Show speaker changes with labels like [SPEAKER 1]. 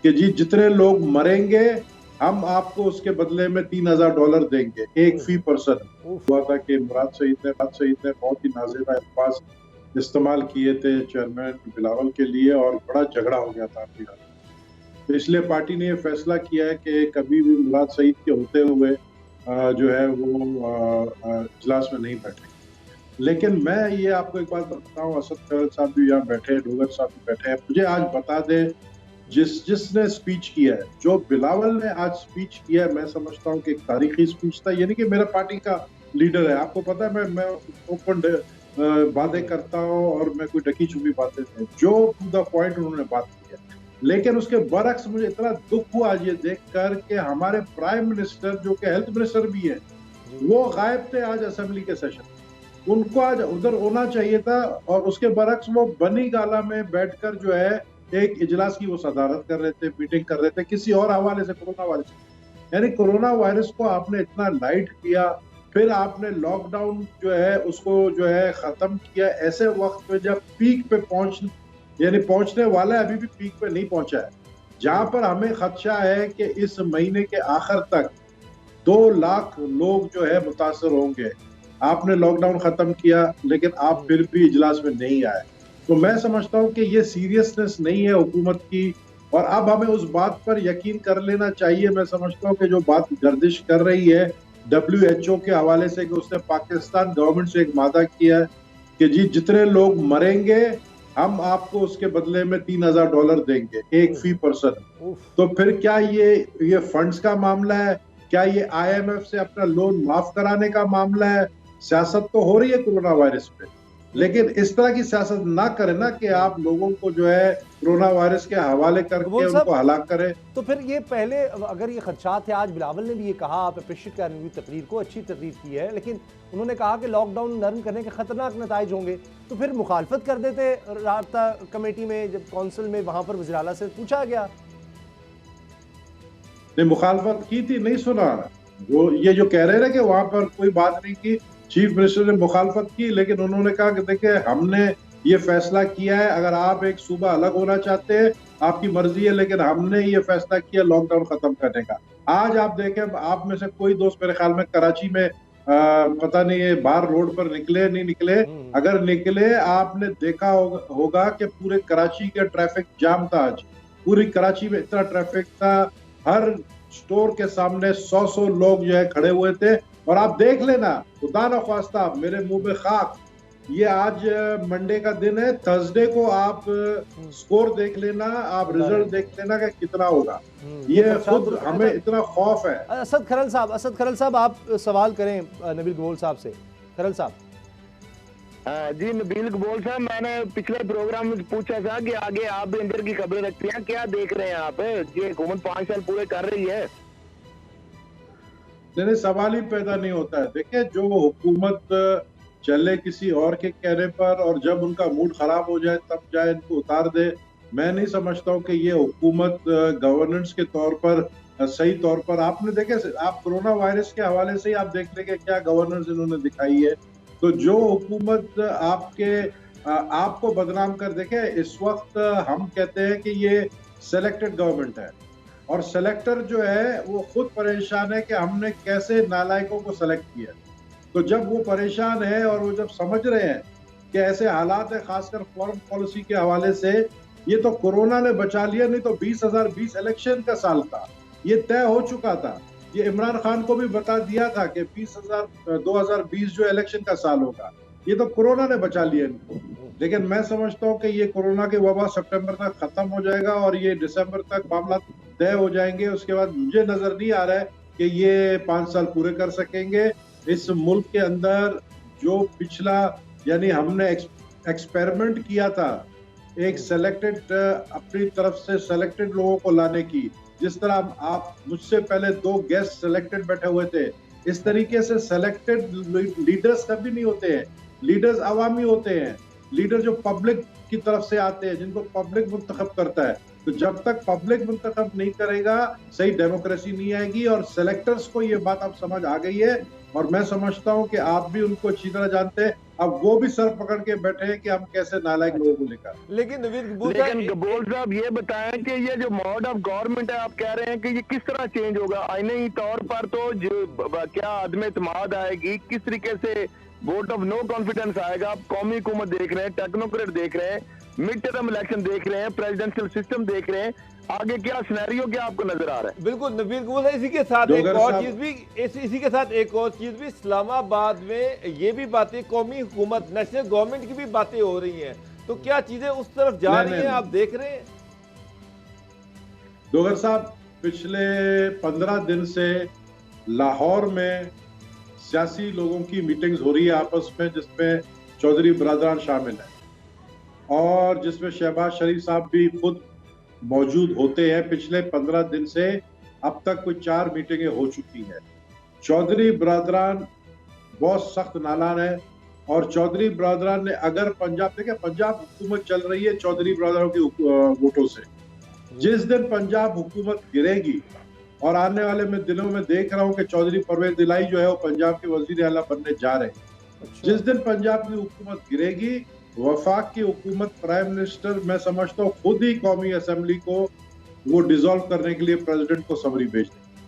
[SPEAKER 1] कि जी जितने लोग मरेंगे हम आपको उसके बदले में $3000 देंगे, एक फी पर्सन। हुआ था कि मुराद सईद ने बहुत ही नाज़ेबा अल्फाज इस्तेमाल किए थे चेयरमैन बिलावल के लिए और बड़ा झगड़ा हो गया था आपके यहाँ। तो इसलिए पार्टी ने ये फैसला किया है कि कभी भी मुराद सईद के होते हुए जो है वो इजलास में नहीं बैठे। लेकिन मैं ये आपको एक बात बताऊं, असद खैर साहब भी यहाँ बैठे हैं, डोगर साहब भी बैठे हैं, मुझे आज बता दें जिसने स्पीच किया है, जो बिलावल ने आज स्पीच किया है, मैं समझता हूँ कि एक तारीखी स्पीच था। ये नहीं कि मेरा पार्टी का लीडर है, आपको पता है मैं ओपन बातें करता हूँ और मैं कोई ढकी छुपी बातें नहीं, जो टू द पॉइंट उन्होंने बात की है। लेकिन उसके बरक्स मुझे इतना दुख हुआ आज ये देखकर कि हमारे प्राइम मिनिस्टर जो कि हेल्थ मिनिस्टर भी है, वो गायब थे आज असेंबली के सेशन। उनको आज उधर होना चाहिए था और उसके बरक्स वो बनी गाला में बैठकर जो है एक इजलास की वो सदारत कर रहे थे, मीटिंग कर रहे थे किसी और हवाले से, कोरोना वायरस से। यानी कोरोना वायरस को आपने इतना लाइट किया, फिर आपने लॉकडाउन जो है उसको जो है खत्म किया ऐसे वक्त पे जब पीक पे पहुंचने वाला है, अभी भी पीक पे नहीं पहुंचा है, जहां पर हमें खदशा है कि इस महीने के आखिर तक 2 लाख लोग जो है मुतासर होंगे। आपने लॉकडाउन खत्म किया लेकिन आप फिर भी इजलास में नहीं आए। तो मैं समझता हूं कि ये सीरियसनेस नहीं है हुकूमत की और अब हमें उस बात पर यकीन कर लेना चाहिए। मैं समझता हूं कि जो बात गर्दिश कर रही है WHO के हवाले से कि उसने पाकिस्तान गवर्नमेंट से एक वादा किया है कि जी जितने लोग मरेंगे हम आपको उसके बदले में $3000 देंगे, एक फी पर्सन। तो फिर क्या ये फंड्स का मामला है? क्या ये IMF से अपना लोन माफ कराने का मामला है? सियासत तो हो रही है कोरोना वायरस पे, लेकिन इस तरह की सियासत ना करें ना कि आप लोगों को जो है कोरोना वायरस के हवाले करके उनको हलाक करें।
[SPEAKER 2] तो फिर ये पहले अगर ये खदशात है, आज बिलावल ने भी ये कहा, आप अप्रिशिएट कर रही तकरीर को, अच्छी तकरीर की है, लेकिन उन्होंने कहा कि लॉकडाउन नरम करने के खतरनाक नताइज होंगे, तो फिर मुखालफत कर देते राब्ता कमेटी में, जब कौंसिल में वहां पर वज़ीर आला से पूछा गया।
[SPEAKER 1] ने मुखालफत की थी, नहीं सुना वो ये जो कह रहे हैं ना कि वहां पर कोई बात नहीं की, चीफ मिनिस्टर ने मुखालफत की, लेकिन उन्होंने कहा कि देखिए हमने ये फैसला किया है, अगर आप एक सूबा अलग होना चाहते हैं आपकी मर्जी है, लेकिन हमने ये फैसला किया लॉकडाउन खत्म करने का। आज आप देखें, आप में से कोई दोस्त मेरे ख्याल में कराची में पता नहीं है बाहर रोड पर निकले नहीं निकले, अगर निकले आपने देखा होगा कि पूरे कराची का ट्रैफिक जाम था। आज पूरी कराची में इतना ट्रैफिक था, हर स्टोर के सामने 100 लोग जो है खड़े हुए थे। और आप देख लेना, खुदा न ख्वास्ता मेरे मुंह में खाक, ये आज मंडे का दिन है, थर्सडे को आप स्कोर देख लेना, आप रिजल्ट देख लेना कि कितना होगा। ये खुद हमें इतना खौफ है।
[SPEAKER 2] असद खरल साहब आप सवाल करें नबील कबूल साहब से। खरल साहब।
[SPEAKER 3] जी नबील कबूल साहब, मैंने पिछले प्रोग्राम में पूछा था कि आगे आप भी इंडिया की खबरें रखती हैं, क्या देख रहे हैं आप? ये हुकूमत 5 साल पूरे कर रही है।
[SPEAKER 1] नहीं, सवाल ही पैदा नहीं होता है। देखिए, जो हुकूमत चले किसी और के कहने पर और जब उनका मूड खराब हो जाए तब जाए इनको उतार दे, मैं नहीं समझता हूँ कि ये हुकूमत गवर्नेंस के तौर पर सही तौर पर। आपने देखे, आप कोरोना वायरस के हवाले से ही आप देख लेंगे क्या गवर्नेंस इन्होंने दिखाई है। तो जो हुकूमत आपको बदनाम कर, देखे इस वक्त हम कहते हैं कि ये सेलेक्टेड गवर्नमेंट है और सेलेक्टर जो है वो खुद परेशान है कि हमने कैसे नालायकों को सेलेक्ट किया। तो जब वो परेशान है और वो जब समझ रहे हैं कि ऐसे हालात है, खासकर फॉरेन पॉलिसी के हवाले से, ये तो कोरोना ने बचा लिया, नहीं तो 2020 इलेक्शन का साल था, ये तय हो चुका था। ये इमरान खान को भी बता दिया था कि 2020 जो इलेक्शन का साल होगा, ये तो कोरोना ने बचा लिया इनको। लेकिन मैं समझता हूँ कि ये कोरोना के वबा सितंबर तक खत्म हो जाएगा और ये दिसंबर तक मामला तय हो जाएंगे। उसके बाद मुझे नजर नहीं आ रहा है कि ये 5 साल पूरे कर सकेंगे। इस मुल्क के अंदर जो पिछला, यानी हमने एक्सपेरिमेंट किया था एक सेलेक्टेड, अपनी तरफ से सेलेक्टेड लोगों को लाने की, जिस तरह आप मुझसे पहले 2 गेस्ट सेलेक्टेड बैठे हुए थे, इस तरीके से सेलेक्टेड लीडर्स कभी नहीं होते हैं। लीडर्स अवामी होते हैं, लीडर जो पब्लिक की तरफ से आते हैं, जिनको पब्लिक मुंतखब करता है। तो जब तक पब्लिक मुंतखब नहीं करेगा सही डेमोक्रेसी नहीं आएगी। और सेलेक्टर्स को ये बात अब समझ आ गई है, और मैं समझता हूं कि आप भी उनको अच्छी तरह जानते हैं। अब वो भी सर पकड़ के बैठे हैं कि हम कैसे नालायक लोगों को लेकर।
[SPEAKER 2] लेकिन
[SPEAKER 3] लेकिन कबूल साहब ये बताएं कि ये जो मोड ऑफ गवर्नमेंट है, आप कह रहे हैं कि ये किस तरह चेंज होगा? आईनी तौर पर तो जो क्या आदम इत्मीद आएगी, किस तरीके से वोट ऑफ नो कॉन्फिडेंस आएगा? आप कौमी हुकूमत देख रहे हैं, टेक्नोक्रेट देख रहे हैं, मिड टर्म इलेक्शन देख रहे हैं, प्रेसिडेंशियल सिस्टम देख रहे हैं, आगे क्या सिनेरियो क्या आपको नजर आ रहा है?
[SPEAKER 4] बिल्कुल नवीन कबूल है। इसी के साथ एक और चीज भी इस्लामाबाद में ये भी बातें, कौमी हुकूमत नेशनल गवर्नमेंट की भी बातें हो रही हैं, तो क्या चीजें उस तरफ जा रही हैं? आप देख रहे हैं
[SPEAKER 1] डोगर साहब, पिछले 15 दिन से लाहौर में सियासी लोगों की मीटिंग्स हो रही है आपस में, जिसमें चौधरी बरादरान शामिल है और जिसमें शहबाज शरीफ साहब भी खुद मौजूद होते हैं। पिछले 15 दिन से अब तक कोई 4 मीटिंगें हो चुकी हैं। चौधरी बरादरान बहुत सख्त नालान है, और चौधरी बरादरान ने अगर पंजाब, देखिए पंजाब हुकूमत चल रही है चौधरी बरादरान की वोटों से। जिस दिन पंजाब हुकूमत गिरेगी, और आने वाले में दिनों में देख रहा हूं कि चौधरी परवेज इलाही जो है वो पंजाब के वजीर आला बनने जा रहे हैं। जिस दिन पंजाब की हुकूमत गिरेगी, वफाक की हुकूमत, प्राइम मिनिस्टर मैं समझता हूँ खुद ही कौमी असेंबली को वो डिसॉल्व करने के लिए प्रेसिडेंट को समरी भेज देंगे।